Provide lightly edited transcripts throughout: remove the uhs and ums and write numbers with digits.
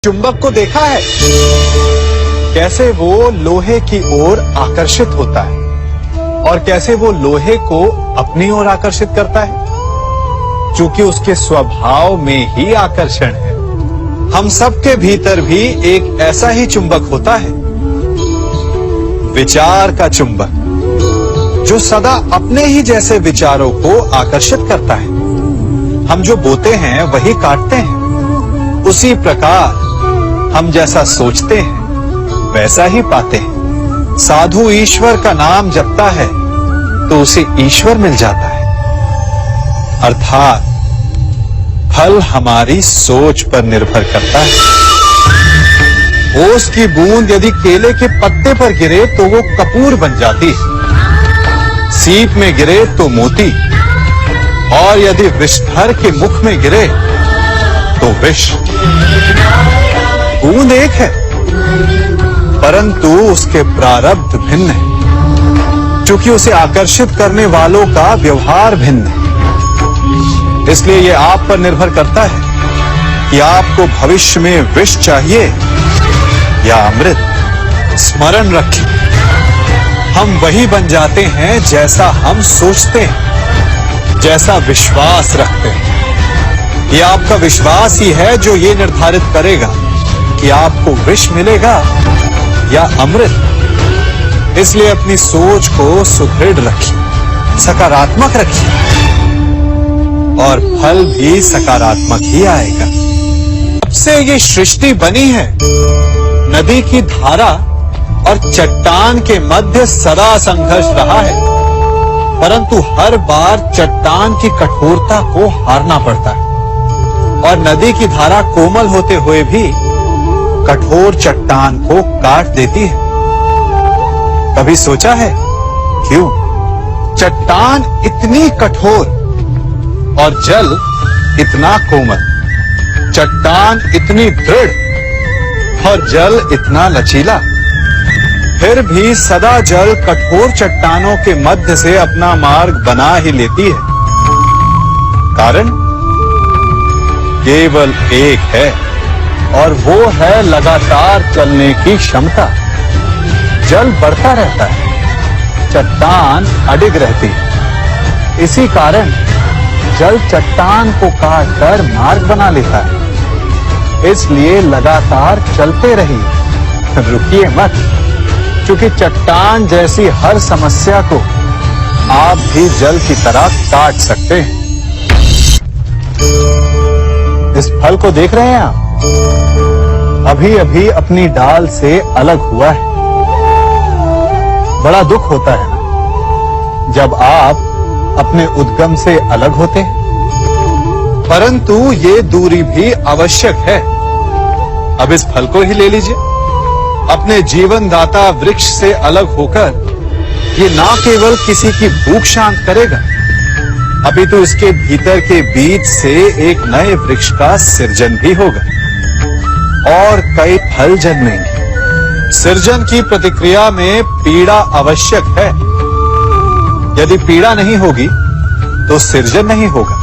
चुंबक को देखा है कैसे वो लोहे की ओर आकर्षित होता है और कैसे वो लोहे को अपनी ओर आकर्षित करता है, क्योंकि उसके स्वभाव में ही आकर्षण है। हम सबके भीतर भी एक ऐसा ही चुंबक होता है, विचार का चुंबक, जो सदा अपने ही जैसे विचारों को आकर्षित करता है। हम जो बोते हैं वही काटते हैं। उसी प्रकार हम जैसा सोचते हैं वैसा ही पाते हैं। साधु ईश्वर का नाम जपता है तो उसे ईश्वर मिल जाता है। अर्थात फल हमारी सोच पर निर्भर करता है। ओस की बूंद यदि केले के पत्ते पर गिरे तो वो कपूर बन जाती है, सीप में गिरे तो मोती, और यदि विषधर के मुख में गिरे तो विष। बूंद एक है परंतु उसके प्रारब्ध भिन्न है, क्योंकि उसे आकर्षित करने वालों का व्यवहार भिन्न है। इसलिए यह आप पर निर्भर करता है कि आपको भविष्य में विष चाहिए या अमृत। स्मरण रखिए, हम वही बन जाते हैं जैसा हम सोचते हैं, जैसा विश्वास रखते हैं। यह आपका विश्वास ही है जो ये निर्धारित करेगा कि आपको विष मिलेगा या अमृत। इसलिए अपनी सोच को सुदृढ़ रखिए, सकारात्मक रखिए, और फल भी सकारात्मक ही आएगा। जब से ये सृष्टि बनी है, नदी की धारा और चट्टान के मध्य सदा संघर्ष रहा है, परंतु हर बार चट्टान की कठोरता को हारना पड़ता है, और नदी की धारा कोमल होते हुए भी कठोर चट्टान को काट देती है। कभी सोचा है क्यों चट्टान इतनी कठोर और जल इतना कोमल, चट्टान इतनी दृढ़ और जल इतना लचीला, फिर भी सदा जल कठोर चट्टानों के मध्य से अपना मार्ग बना ही लेती है? कारण केवल एक है, और वो है लगातार चलने की क्षमता। जल बढ़ता रहता है, चट्टान अडिग रहती है। इसी कारण जल चट्टान को काटकर मार्ग बना लेता है। इसलिए लगातार चलते रहिए, रुकिए मत, क्योंकि चट्टान जैसी हर समस्या को आप भी जल की तरह काट सकते हैं। इस फल को देख रहे हैं आप? अभी अभी अपनी डाल से अलग हुआ है। बड़ा दुख होता है ना जब आप अपने उद्गम से अलग होते हैं, परंतु ये दूरी भी आवश्यक है। अब इस फल को ही ले लीजिए। अपने जीवनदाता वृक्ष से अलग होकर ये ना केवल किसी की भूख शांत करेगा, अभी तो इसके भीतर के बीज से एक नए वृक्ष का सृजन भी होगा और कई फल जन्मेंगे। सृजन की प्रतिक्रिया में पीड़ा आवश्यक है। यदि पीड़ा नहीं होगी तो सृजन नहीं होगा।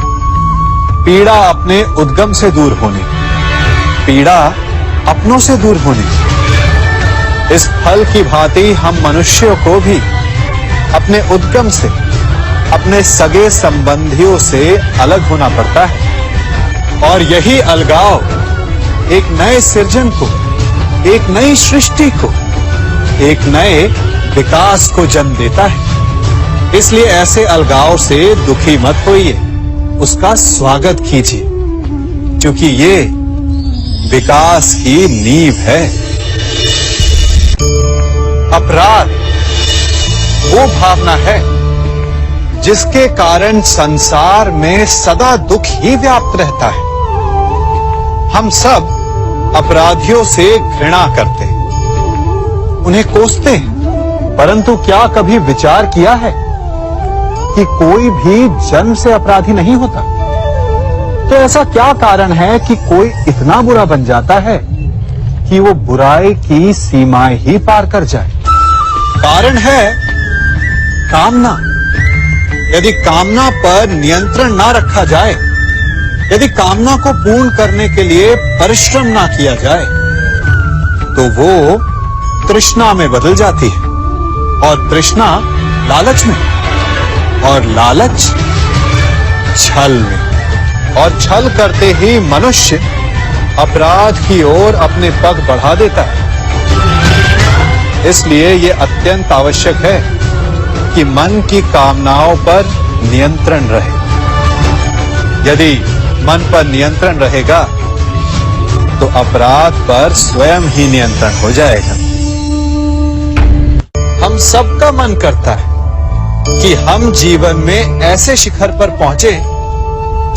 पीड़ा अपने उद्गम से दूर होने, पीड़ा अपनों से दूर होने। इस फल की भांति हम मनुष्यों को भी अपने उद्गम से, अपने सगे संबंधियों से अलग होना पड़ता है, और यही अलगाव एक नए सृजन को, एक नई सृष्टि को, एक नए विकास को जन्म देता है। इसलिए ऐसे अलगाव से दुखी मत होइए, उसका स्वागत कीजिए, क्योंकि ये विकास की नींव है। अपराध वो भावना है जिसके कारण संसार में सदा दुख ही व्याप्त रहता है। हम सब अपराधियों से घृणा करते हैं, उन्हें कोसते हैं, परंतु क्या कभी विचार किया है कि कोई भी जन्म से अपराधी नहीं होता? तो ऐसा क्या कारण है कि कोई इतना बुरा बन जाता है कि वो बुराई की सीमाएं ही पार कर जाए? कारण है कामना। यदि कामना पर नियंत्रण ना रखा जाए यदि कामना को पूर्ण करने के लिए परिश्रम ना किया जाए तो वो तृष्णा में बदल जाती है, और तृष्णा लालच में, और लालच छल में, और छल करते ही मनुष्य अपराध की ओर अपने पग बढ़ा देता है। इसलिए यह अत्यंत आवश्यक है कि मन की कामनाओं पर नियंत्रण रहे। यदि मन पर नियंत्रण रहेगा तो अपराध पर स्वयं ही नियंत्रण हो जाएगा। हम सबका मन करता है कि हम जीवन में ऐसे शिखर पर पहुंचे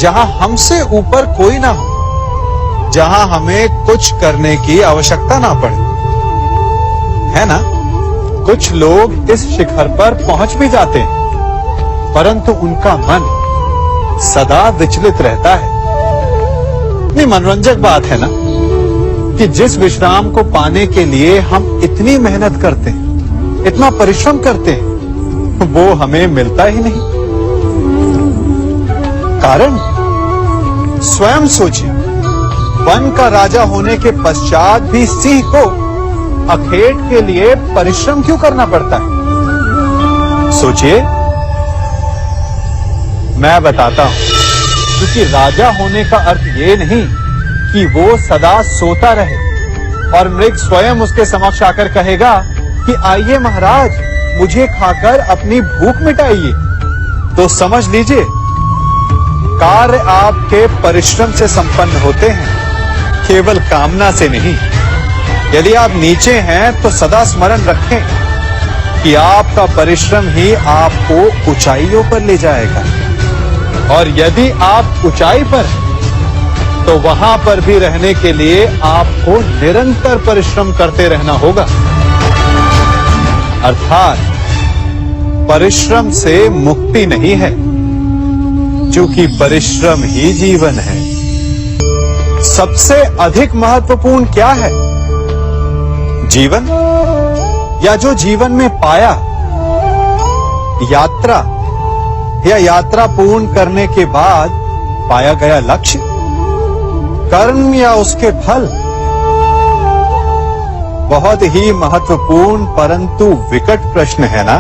जहां हमसे ऊपर कोई ना हो, जहां हमें कुछ करने की आवश्यकता ना पड़े, है ना? कुछ लोग इस शिखर पर पहुंच भी जाते हैं, परंतु उनका मन सदा विचलित रहता है। इतनी मनोरंजक बात है ना कि जिस विश्राम को पाने के लिए हम इतनी मेहनत करते हैं, इतना परिश्रम करते हैं, वो हमें मिलता ही नहीं। कारण स्वयं सोचिए, वन का राजा होने के पश्चात भी सिंह को अखेट के लिए परिश्रम क्यों करना पड़ता है? सोचिए, मैं बताता हूं। क्योंकि राजा होने का अर्थ ये नहीं कि वो सदा सोता रहे और मृग स्वयं उसके समक्ष आकर कहेगा कि आइए महाराज, मुझे खाकर अपनी भूख मिटाइए। तो समझ लीजिए, कार्य आपके परिश्रम से संपन्न होते हैं, केवल कामना से नहीं। यदि आप नीचे हैं तो सदा स्मरण रखें कि आपका परिश्रम ही आपको ऊंचाइयों पर ले जाएगा, और यदि आप ऊंचाई पर हैं तो वहां पर भी रहने के लिए आपको निरंतर परिश्रम करते रहना होगा। अर्थात परिश्रम से मुक्ति नहीं है, क्योंकि परिश्रम ही जीवन है। सबसे अधिक महत्वपूर्ण क्या है? जीवन, या जो जीवन में पाया, यात्रा, या यात्रा पूर्ण करने के बाद पाया गया लक्ष्य, कर्म या उसके फल? बहुत ही महत्वपूर्ण परंतु विकट प्रश्न है ना?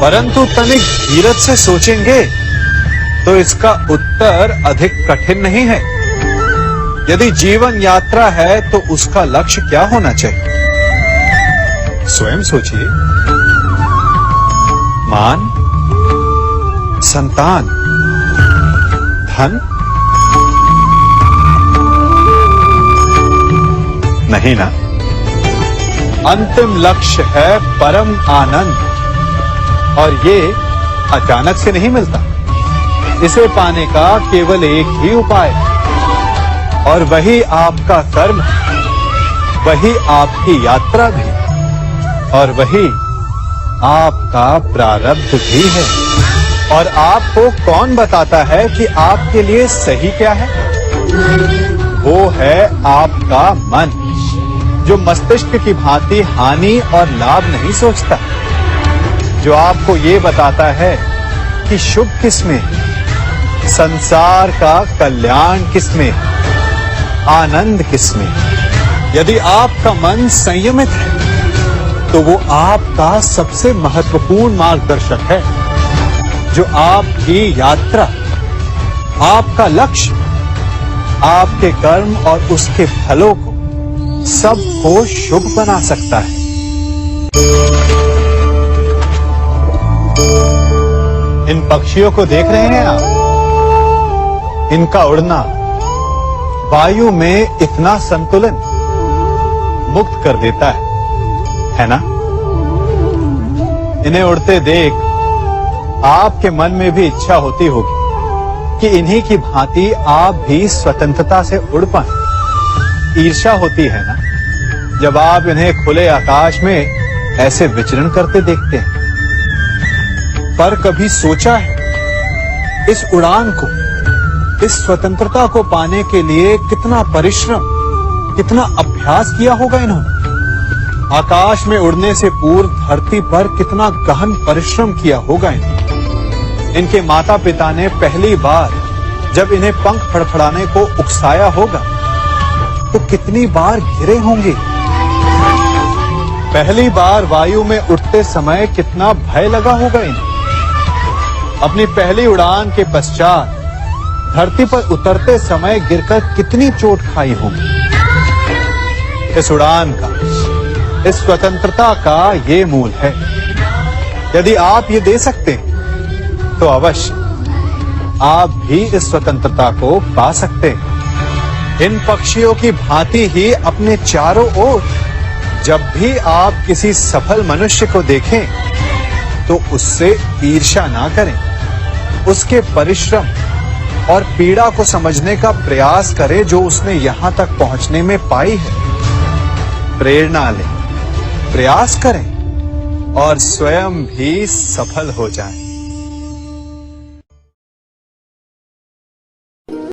परंतु तनिक धीरज से सोचेंगे तो इसका उत्तर अधिक कठिन नहीं है। यदि जीवन यात्रा है तो उसका लक्ष्य क्या होना चाहिए? स्वयं सोचिए। मान, संतान, धन? नहीं ना। अंतिम लक्ष्य है परम आनंद, और ये अचानक से नहीं मिलता। इसे पाने का केवल एक ही उपाय है, और वही आपका कर्म है, वही आपकी यात्रा भी, और वही आपका प्रारब्ध भी है। और आपको कौन बताता है कि आपके लिए सही क्या है? वो है आपका मन, जो मस्तिष्क की भांति हानि और लाभ नहीं सोचता, जो आपको ये बताता है कि शुभ किसमें, संसार का कल्याण किसमें, आनंद किसमें। यदि आपका मन संयमित है तो वो आपका सबसे महत्वपूर्ण मार्गदर्शक है, जो आपकी यात्रा, आपका लक्ष्य, आपके कर्म और उसके फलों को सबको शुभ बना सकता है। इन पक्षियों को देख रहे हैं आप? इनका उड़ना वायु में इतना संतुलन मुक्त कर देता है ना? इन्हें उड़ते देख आपके मन में भी इच्छा होती होगी कि इन्हीं की भांति आप भी स्वतंत्रता से उड़ पाएं। ईर्ष्या होती है ना, जब आप इन्हें खुले आकाश में ऐसे विचरण करते देखते हैं। पर कभी सोचा है, इस उड़ान को, इस स्वतंत्रता को पाने के लिए कितना परिश्रम, कितना अभ्यास किया होगा इन्होंने? आकाश में उड़ने से पूर्व धरती पर कितना गहन परिश्रम किया होगा इन्होंने। इनके माता पिता ने पहली बार जब इन्हें पंख फड़फड़ाने को उकसाया होगा तो कितनी बार गिरे होंगे। पहली बार वायु में उड़ते समय कितना भय लगा होगा इन्हें। अपनी पहली उड़ान के पश्चात धरती पर उतरते समय गिरकर कितनी चोट खाई होगी। इस उड़ान का, इस स्वतंत्रता का ये मूल है। यदि आप ये दे सकते हैं तो अवश्य आप भी इस स्वतंत्रता को पा सकते हैं। इन पक्षियों की भांति ही अपने चारों ओर जब भी आप किसी सफल मनुष्य को देखें तो उससे ईर्ष्या ना करें। उसके परिश्रम और पीड़ा को समझने का प्रयास करें जो उसने यहां तक पहुंचने में पाई है। प्रेरणा लें, प्रयास करें और स्वयं भी सफल हो जाएं।